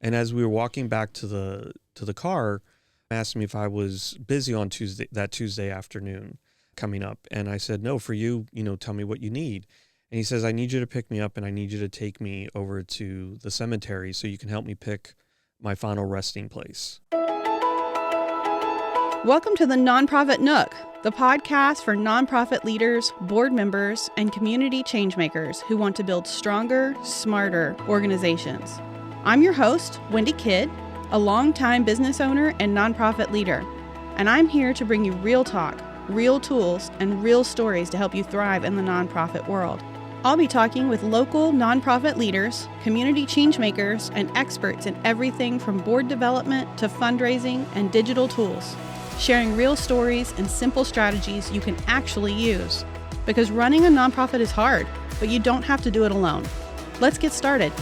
And as we were walking back to the car, asked me if I was busy on Tuesday afternoon coming up. And I said, no, for you, tell me what you need. And he says, I need you to pick me up and I need you to take me over to the cemetery so you can help me pick my final resting place. Welcome to the NonProfit Nook, the podcast for nonprofit leaders, board members, and community changemakers who want to build stronger, smarter organizations. I'm your host, Wendy Kidd, a longtime business owner and nonprofit leader, and I'm here to bring you real talk, real tools, and real stories to help you thrive in the nonprofit world. I'll be talking with local nonprofit leaders, community changemakers, and experts in everything from board development to fundraising and digital tools, sharing real stories and simple strategies you can actually use. Because running a nonprofit is hard, but you don't have to do it alone. Let's get started.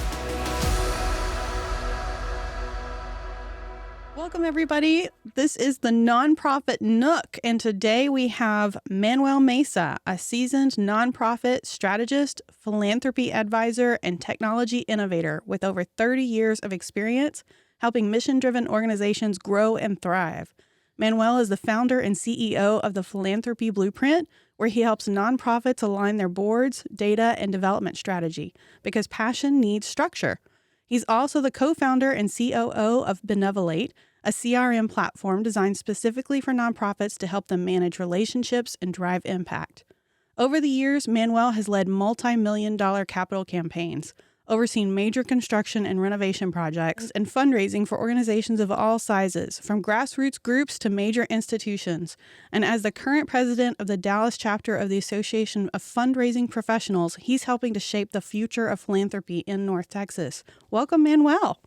Welcome, everybody. This is the NonProfit Nook, and today we have Manuel Mesa, a seasoned nonprofit strategist, philanthropy advisor, and technology innovator with over 30 years of experience helping mission-driven organizations grow and thrive. Manuel is the founder and CEO of the Philanthropy Blueprint, where he helps nonprofits align their boards, data, and development strategy, because passion needs structure. He's also the co-founder and COO of Benevolate, a CRM platform designed specifically for nonprofits to help them manage relationships and drive impact. Over the years, Manuel has led multi-million-dollar capital campaigns, overseen major construction and renovation projects, and fundraising for organizations of all sizes, from grassroots groups to major institutions. And as the current president of the Dallas chapter of the Association of Fundraising Professionals, he's helping to shape the future of philanthropy in North Texas. Welcome, Manuel.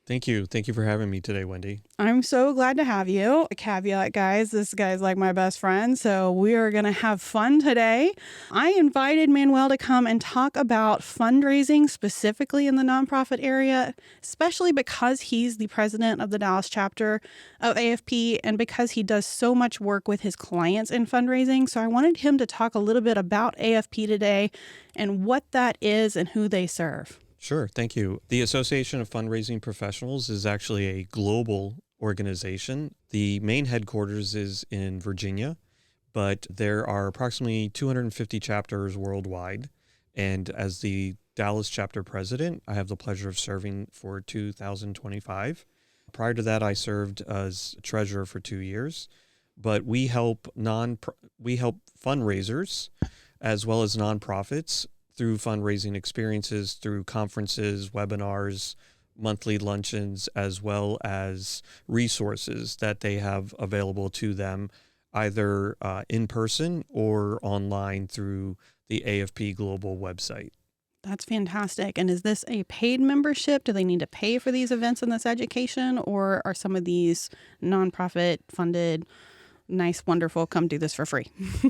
Thank you. Thank you for having me today, Wendy. I'm so glad to have you. A caveat, guys, this guy's like my best friend, so we are going to have fun today. I invited Manuel to come and talk about fundraising specifically in the nonprofit area, especially because he's the president of the Dallas chapter of AFP and because he does so much work with his clients in fundraising. So I wanted him to talk a little bit about AFP today and what that is and who they serve. Sure. Thank you. The Association of Fundraising Professionals is actually a global organization. The main headquarters is in Virginia, but there are approximately 250 chapters worldwide. And as the Dallas chapter president, I have the pleasure of serving for 2025. Prior to that, I served as treasurer for 2 years. But we help fundraisers as well as nonprofits through fundraising experiences, through conferences, webinars, monthly luncheons, as well as resources that they have available to them, either in person or online through the AFP Global website. That's fantastic. And is this a paid membership? Do they need to pay for these events and this education? Or are some of these nonprofit funded, nice, wonderful, come do this for free?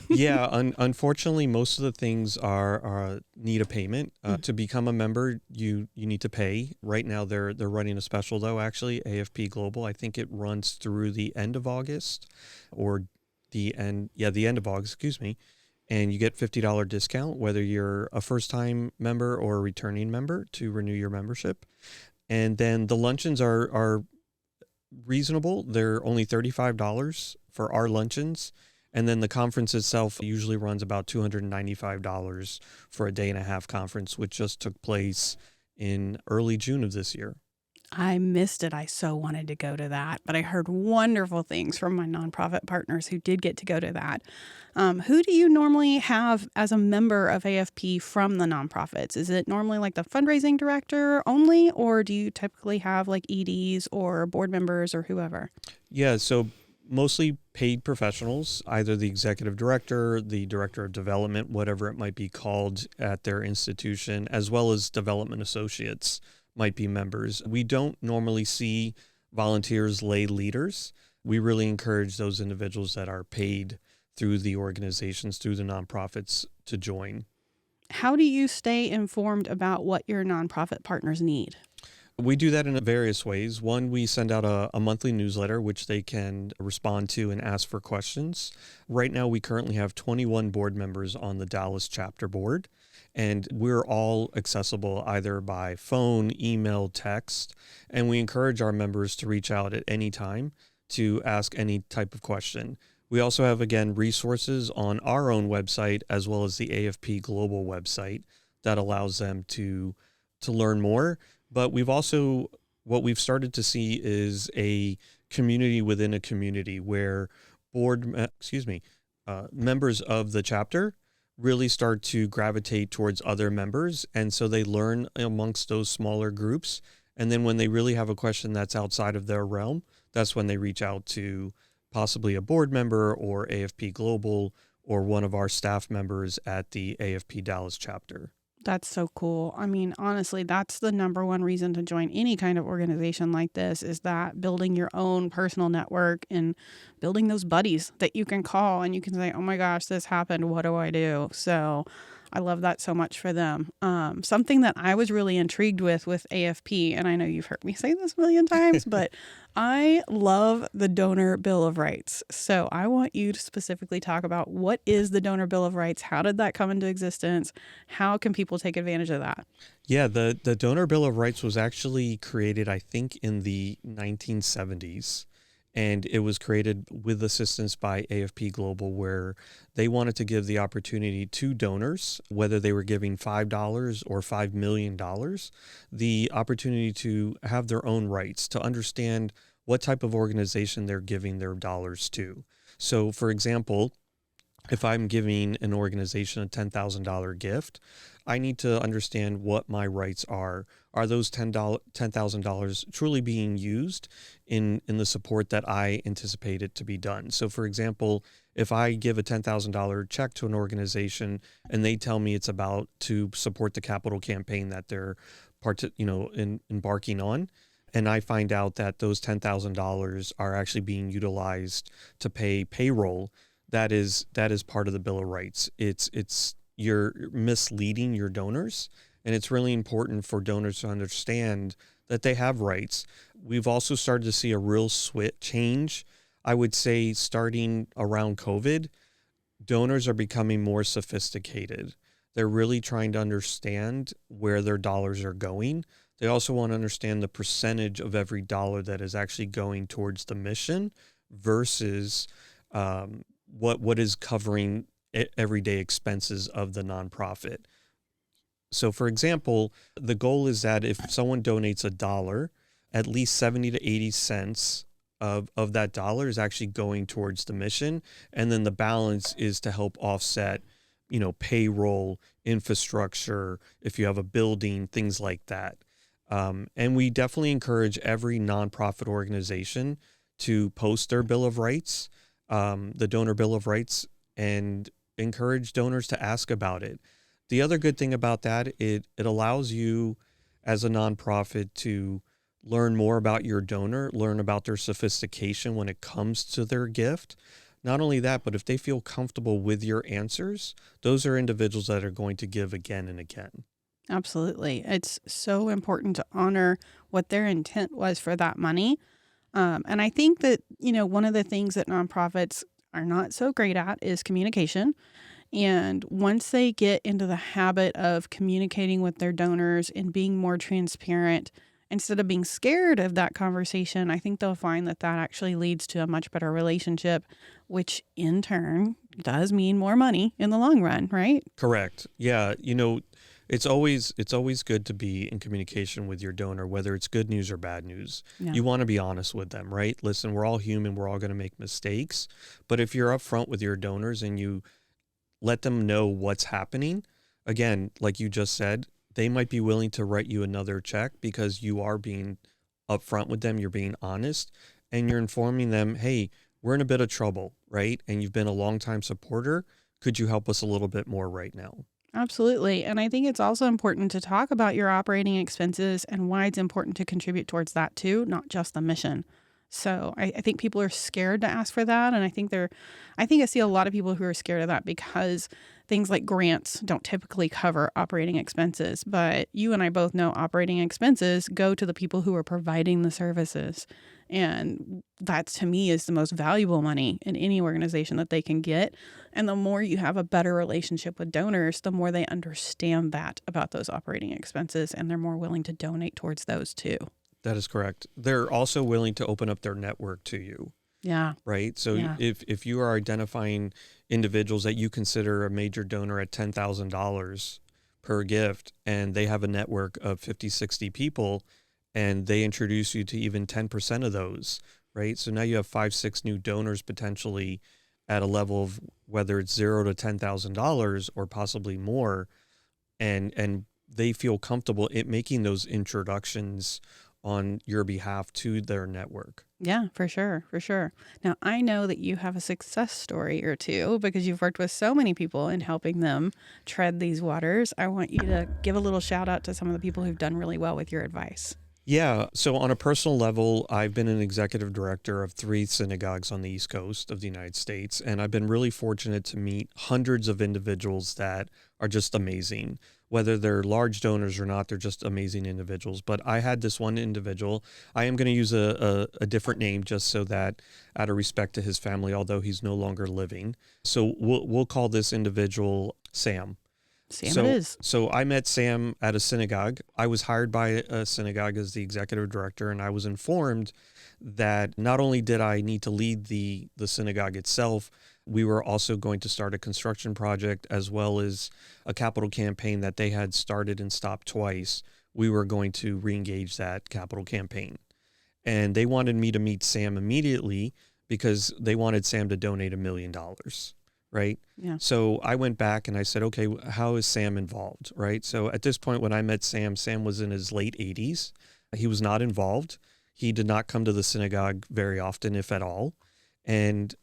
Yeah, unfortunately, most of the things are need a payment. To become a member, you need to pay. Right now, they're running a special, though, actually, AFP Global. I think it runs through the end of August or the end of August, excuse me. And you get $50 discount, whether you're a first-time member or a returning member, to renew your membership. And then the luncheons are reasonable. They're only $35 for our luncheons. And then the conference itself usually runs about $295 for a day and a half conference, which just took place in early June of this year. I missed it. I so wanted to go to that, but I heard wonderful things from my nonprofit partners who did get to go to that. Who do you normally have as a member of AFP from the nonprofits? Is it normally like the fundraising director only, or do you typically have like EDs or board members or whoever? Yeah, so mostly paid professionals, either the executive director, the director of development, whatever it might be called at their institution, as well as development associates might be members. We don't normally see volunteers, lay leaders. We really encourage those individuals that are paid through the organizations, through the nonprofits, to join. How do you stay informed about what your nonprofit partners need? We do that in various ways. One, we send out a monthly newsletter, which they can respond to and ask for questions. Right now, we currently have 21 board members on the Dallas chapter board. And we're all accessible either by phone, email, text, and we encourage our members to reach out at any time to ask any type of question. We also have, again, resources on our own website as well as the AFP Global website that allows them to learn more. But what we've started to see is a community within a community where members of the chapter really start to gravitate towards other members. And so they learn amongst those smaller groups. And then when they really have a question that's outside of their realm, that's when they reach out to possibly a board member or AFP Global or one of our staff members at the AFP Dallas chapter. That's so cool. I mean, honestly, that's the number one reason to join any kind of organization like this, is that building your own personal network and building those buddies that you can call and you can say, oh my gosh, this happened. What do I do? So I love that so much for them. Something that I was really intrigued with AFP, and I know you've heard me say this a million times, but I love the Donor Bill of Rights. So I want you to specifically talk about, what is the Donor Bill of Rights? How did that come into existence? How can people take advantage of that? Yeah, the Donor Bill of Rights was actually created, I think, in the 1970s. And it was created with assistance by AFP Global, where they wanted to give the opportunity to donors, whether they were giving $5 or $5 million, the opportunity to have their own rights, to understand what type of organization they're giving their dollars to. So, for example, if I'm giving an organization a $10,000 gift, I need to understand what my rights are. Are those $10,000 truly being used in the support that I anticipate it to be done? So, for example, if I give a $10,000 check to an organization and they tell me it's about to support the capital campaign that they're embarking on, and I find out that those $10,000 are actually being utilized to pay payroll, that is part of the Bill of Rights. You're misleading your donors, and it's really important for donors to understand that they have rights. We've also started to see a real change. I would say starting around COVID, donors are becoming more sophisticated. They're really trying to understand where their dollars are going. They also want to understand the percentage of every dollar that is actually going towards the mission versus what is covering everyday expenses of the nonprofit. So, for example, the goal is that if someone donates $1, at least 70 to 80 cents of that dollar is actually going towards the mission, and then the balance is to help offset, payroll, infrastructure, if you have a building, things like that. And we definitely encourage every nonprofit organization to post their Bill of Rights, the Donor Bill of Rights, and encourage donors to ask about it. The other good thing about that, it allows you as a nonprofit to learn more about your donor, learn about their sophistication when it comes to their gift. Not only that, but if they feel comfortable with your answers, those are individuals that are going to give again and again. Absolutely. It's so important to honor what their intent was for that money. And I think that, one of the things that nonprofits are not so great at is communication. And once they get into the habit of communicating with their donors and being more transparent, instead of being scared of that conversation, I think they'll find that actually leads to a much better relationship, which in turn does mean more money in the long run, right? Correct. Yeah. It's always good to be in communication with your donor, whether it's good news or bad news. Yeah. You want to be honest with them, right? Listen, we're all human. We're all going to make mistakes. But if you're upfront with your donors and you let them know what's happening, again, like you just said, they might be willing to write you another check because you are being upfront with them. You're being honest and you're informing them, hey, we're in a bit of trouble, right? And you've been a longtime supporter. Could you help us a little bit more right now? Absolutely. And I think it's also important to talk about your operating expenses and why it's important to contribute towards that too, not just the mission. So I think people are scared to ask for that. And I think I see a lot of people who are scared of that because things like grants don't typically cover operating expenses. But you and I both know operating expenses go to the people who are providing the services. And that to me is the most valuable money in any organization that they can get. And the more you have a better relationship with donors, the more they understand that about those operating expenses, and they're more willing to donate towards those too. That is correct. They're also willing to open up their network to you. Yeah. Right. So Yeah. if you are identifying individuals that you consider a major donor at $10,000 per gift, and they have a network of 50, 60 people, and they introduce you to even 10% of those, right? So now you have 5, 6 new donors potentially at a level of whether it's $0 to $10,000 or possibly more. And they feel comfortable in making those introductions on your behalf to their network. Yeah, for sure. For sure. Now, I know that you have a success story or two because you've worked with so many people in helping them tread these waters. I want you to give a little shout out to some of the people who've done really well with your advice. Yeah. So on a personal level, I've been an executive director of 3 synagogues on the East Coast of the United States. And I've been really fortunate to meet hundreds of individuals that are just amazing. Whether they're large donors or not, they're just amazing individuals. But I had this one individual. I am going to use a different name just so that out of respect to his family, although he's no longer living. So we'll call this individual Sam. Sam it is. So I met Sam at a synagogue. I was hired by a synagogue as the executive director, and I was informed that not only did I need to lead the synagogue itself, we were also going to start a construction project as well as a capital campaign that they had started and stopped twice. We were going to re-engage that capital campaign. And they wanted me to meet Sam immediately because they wanted Sam to donate $1 million. Right? Yeah. So I went back and I said, okay, how is Sam involved? Right? So at this point, when I met Sam, Sam was in his late 80s. He was not involved. He did not come to the synagogue very often, if at all. And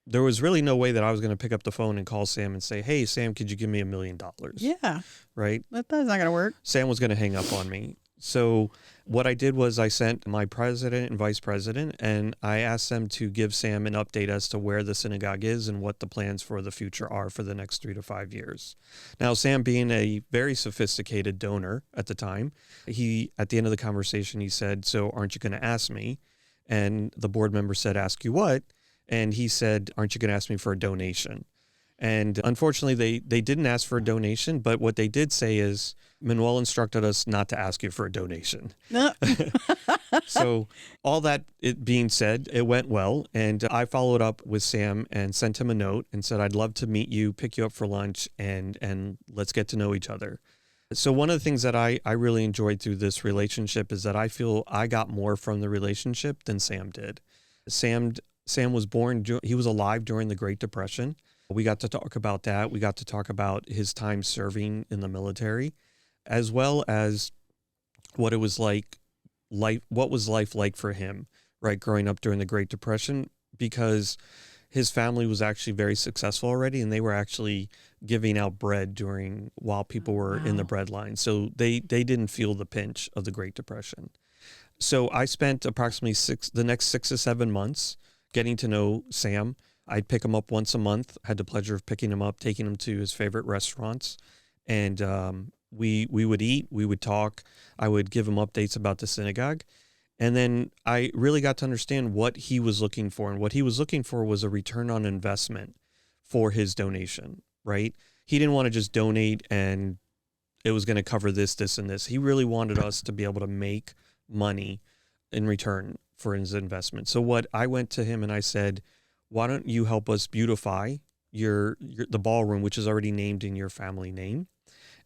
there was really no way that I was going to pick up the phone and call Sam and say, hey, Sam, could you give me $1 million? Yeah. Right? That's not going to work. Sam was going to hang up on me. So what I did was I sent my president and vice president, and I asked them to give Sam an update as to where the synagogue is and what the plans for the future are for the next 3 to 5 years. Now, Sam being a very sophisticated donor at the time, at the end of the conversation, he said, so aren't you going to ask me? And the board member said, ask you what? And he said, aren't you going to ask me for a donation? And unfortunately, they didn't ask for a donation, but what they did say is, Manuel instructed us not to ask you for a donation. So all that it being said, it went well. And I followed up with Sam and sent him a note and said, I'd love to meet you, pick you up for lunch, and let's get to know each other. So one of the things that I really enjoyed through this relationship is that I feel I got more from the relationship than Sam did. Sam was born, he was alive during the Great Depression. We got to talk about that. We got to talk about his time serving in the military, as well as what it was like, what was life like for him, right, growing up during the Great Depression, because his family was actually very successful already, and they were actually giving out bread while people were in the bread line. So they didn't feel the pinch of the Great Depression. So I spent approximately the next 6 to 7 months getting to know Sam. I'd pick him up once a month. I had the pleasure of picking him up, taking him to his favorite restaurants. And we would eat, we would talk. I would give him updates about the synagogue. And then I really got to understand what he was looking for. And what he was looking for was a return on investment for his donation, right? He didn't want to just donate and it was going to cover this, this, and this. He really wanted us to be able to make money in return for his investment. So what I went to him and I said, why don't you help us beautify the ballroom, which is already named in your family name,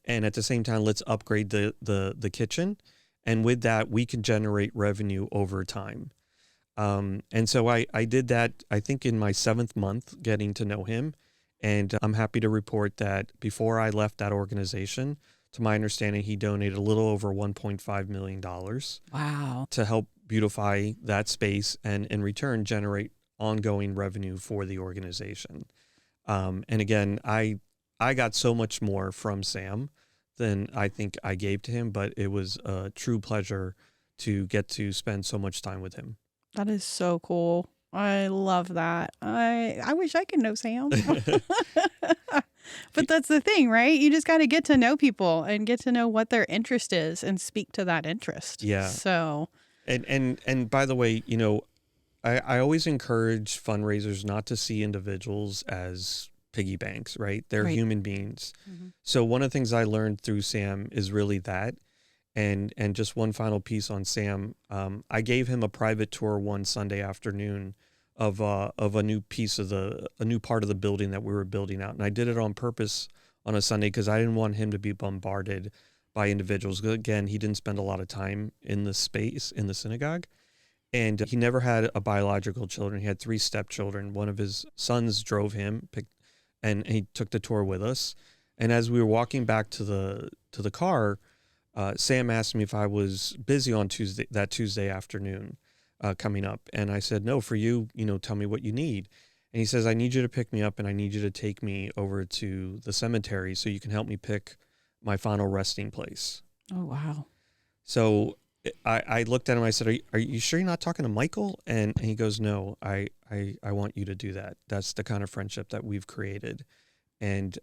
and at the same time, let's upgrade the kitchen, and with that, we can generate revenue over time. And so I did that. I think in my 7th month, getting to know him, and I'm happy to report that before I left that organization, to my understanding, he donated a little over $1.5 million. Wow! To help beautify that space, and in return generate ongoing revenue for the organization. And again, I got so much more from Sam than I think I gave to him, but it was a true pleasure to get to spend so much time with him. That is so cool. I love that. I wish I could know Sam. But that's the thing, right? You just got to get to know people and get to know what their interest is and speak to that interest. Yeah. So, And by the way, I always encourage fundraisers not to see individuals as piggy banks, right? They're Right. human beings. Mhm. So one of the things I learned through Sam is really that. And just one final piece on Sam. I gave him a private tour one Sunday afternoon of a new a new part of the building that we were building out. And I did it on purpose on a Sunday because I didn't want him to be bombarded by individuals. Again, he didn't spend a lot of time in the space in the synagogue. And he never had a biological children. He had 3 stepchildren. One of his sons drove him, and he took the tour with us. And as we were walking back to the car, Sam asked me if I was busy on that Tuesday afternoon coming up. And I said, no, for you, tell me what you need. And he says, I need you to pick me up and I need you to take me over to the cemetery so you can help me pick my final resting place. Oh, wow. So I looked at him. I said, are you sure you're not talking to Michael? And he goes, no, I want you to do that. That's the kind of friendship that we've created. And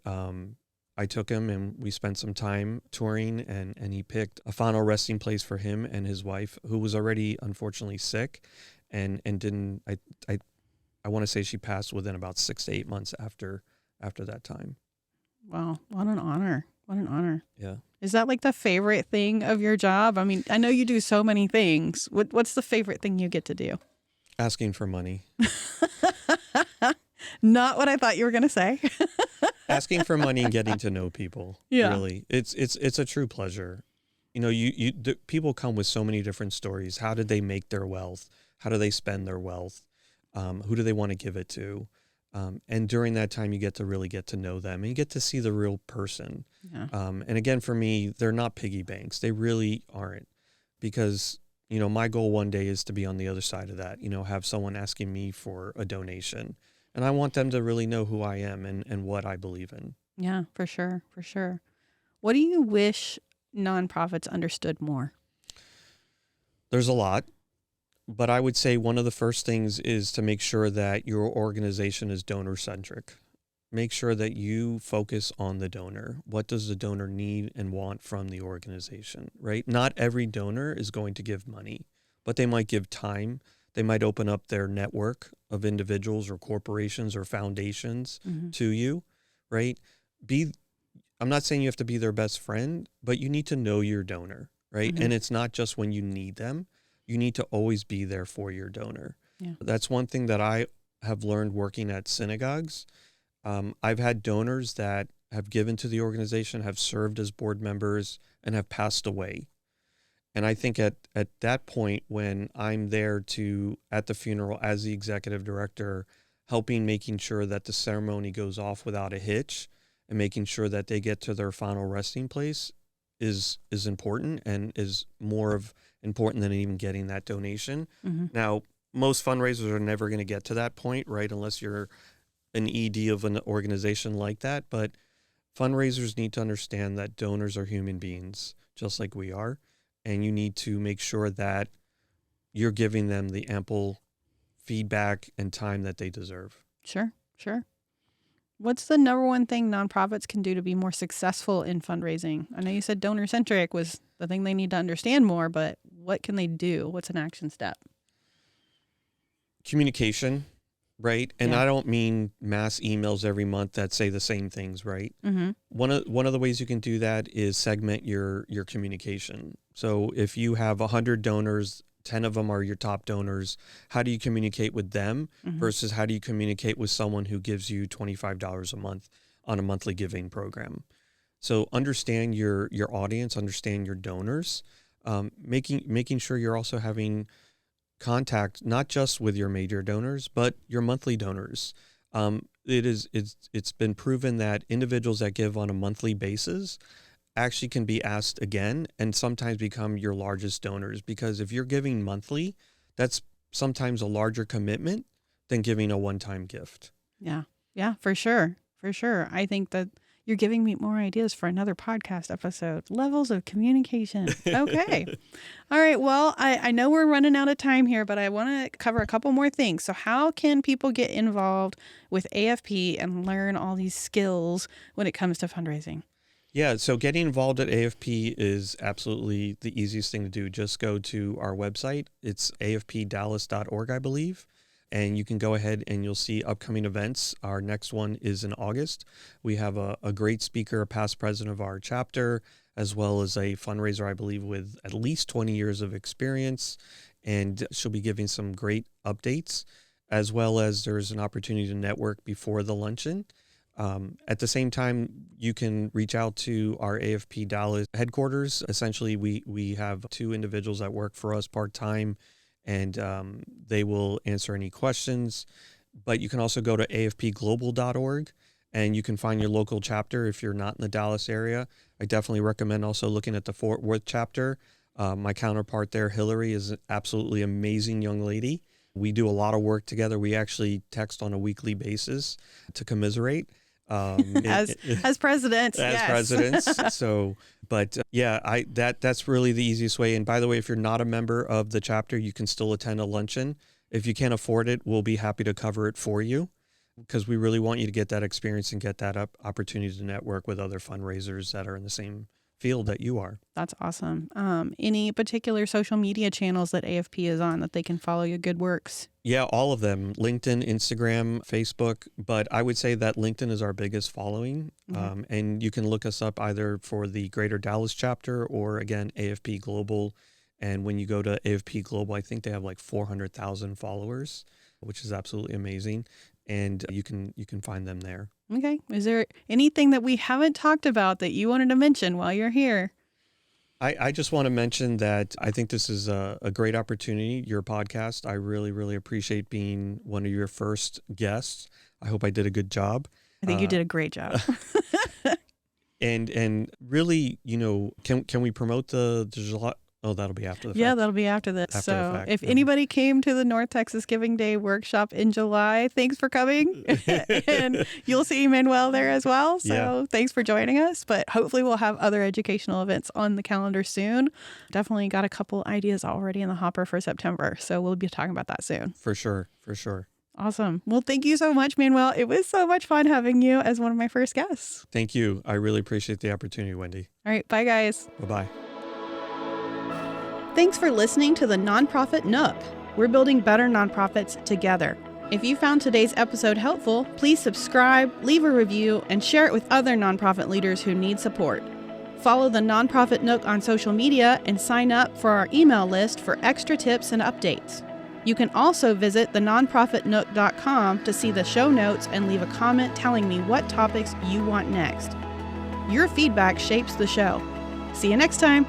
I took him and we spent some time touring, and he picked a final resting place for him and his wife, who was already unfortunately sick and didn't, I want to say she passed within about 6 to 8 months after that time. Wow. What an honor. What an honor. Yeah. Is that like the favorite thing of your job? I mean, I know you do so many things. What's the favorite thing you get to do? Asking for money. Not what I thought you were going to say. Asking for money and getting to know people. Yeah. Really. It's a true pleasure. People come with so many different stories. How did they make their wealth? How do they spend their wealth? Who do they want to give it to? And during that time, you get to really get to know them and you get to see the real person. Yeah. And again, for me, they're not piggy banks. They really aren't, because, my goal one day is to be on the other side of that, have someone asking me for a donation. And I want them to really know who I am and what I believe in. Yeah, for sure. For sure. What do you wish nonprofits understood more? There's a lot, but I would say one of the first things is to make sure that your organization is donor-centric. Make sure that you focus on the donor. What does the donor need and want from the organization, right? Not every donor is going to give money, but they might give time. They might open up their network of individuals or corporations or foundations to you, right? I'm not saying you have to be their best friend, but you need to know your donor, right? And it's not just when you need them. You need to always be there for your donor. Yeah. That's one thing that I have learned working at synagogues. I've had donors that have given to the organization, have served as board members, and have passed away. And I think at that point, when I'm there at the funeral as the executive director, making sure that the ceremony goes off without a hitch and making sure that they get to their final resting place is important and is important than even getting that donation. Now, most fundraisers are never going to get to that point, right? Unless you're an ED of an organization like that. But fundraisers need to understand that donors are human beings, just like we are. And you need to make sure that you're giving them the ample feedback and time that they deserve. Sure. What's the number one thing nonprofits can do to be more successful in fundraising? I know you said donor-centric was the thing they need to understand more, but what can they do? What's an action step? Communication, right? And Yeah. I don't mean mass emails every month that say the same things, right? One of the ways you can do that is segment your communication. So if you have 100 donors, 10 of them are your top donors, how do you communicate with them versus how do you communicate with someone who gives you $25 a month on a monthly giving program? So understand your audience, understand your donors, making sure you're also having contact not just with your major donors, but your monthly donors. It's been proven that individuals that give on a monthly basis actually can be asked again and sometimes become your largest donors, because if you're giving monthly, that's sometimes a larger commitment than giving a one-time gift. Yeah, for sure. I think that You're giving me more ideas for another podcast episode. Levels of communication. Okay. All right. Well, I know we're running out of time here, but I want to cover a couple more things. So how can people get involved with AFP and learn all these skills when it comes to fundraising? Yeah, so getting involved at AFP is absolutely the easiest thing to do. Just go to our website. It's afpdallas.org, I believe. And you can go ahead and you'll see upcoming events. Our next one is in August. We have a great speaker, a past president of our chapter, as well as a fundraiser, I believe, with at least 20 years of experience. And she'll be giving some great updates, as well as there's an opportunity to network before the luncheon. At the same time, you can reach out to our AFP Dallas headquarters. Essentially, we have 2 individuals that work for us part-time, and they will answer any questions. But you can also go to afpglobal.org, and you can find your local chapter if you're not in the Dallas area. I definitely recommend also looking at the Fort Worth chapter. My counterpart there, Hillary, is an absolutely amazing young lady. We do a lot of work together. We actually text on a weekly basis to commiserate. As presidents, as yes. presidents. So, but yeah, that's really the easiest way. And by the way, if you're not a member of the chapter, you can still attend a luncheon. If you can't afford it, we'll be happy to cover it for you, because we really want you to get that experience and get that opportunity to network with other fundraisers that are in the same field that you are. That's awesome. Any particular social media channels that AFP is on that they can follow your good works? Yeah, all of them. LinkedIn, Instagram, Facebook. But I would say that LinkedIn is our biggest following. Mm-hmm. And you can look us up either for the Greater Dallas chapter or, again, AFP Global. And when you go to AFP Global, I think they have like 400,000 followers, which is absolutely amazing. And you can find them there. Okay. Is there anything that we haven't talked about that you wanted to mention while you're here? I just want to mention that I think this is a great opportunity, your podcast. I really, really appreciate being one of your first guests. I hope I did a good job. I think you did a great job. And really, can we promote the July? Oh, that'll be after the fact. Yeah, that'll be after this. After so the fact, if anybody came to the North Texas Giving Day workshop in July, thanks for coming. And you'll see Manuel there as well. So Thanks for joining us. But hopefully we'll have other educational events on the calendar soon. Definitely got a couple ideas already in the hopper for September. So we'll be talking about that soon. For sure. For sure. Awesome. Well, thank you so much, Manuel. It was so much fun having you as one of my first guests. Thank you. I really appreciate the opportunity, Wendy. All right. Bye, guys. Bye-bye. Thanks for listening to the NonProfit Nook. We're building better nonprofits together. If you found today's episode helpful, please subscribe, leave a review, and share it with other nonprofit leaders who need support. Follow the NonProfit Nook on social media and sign up for our email list for extra tips and updates. You can also visit thenonprofitnook.com to see the show notes and leave a comment telling me what topics you want next. Your feedback shapes the show. See you next time.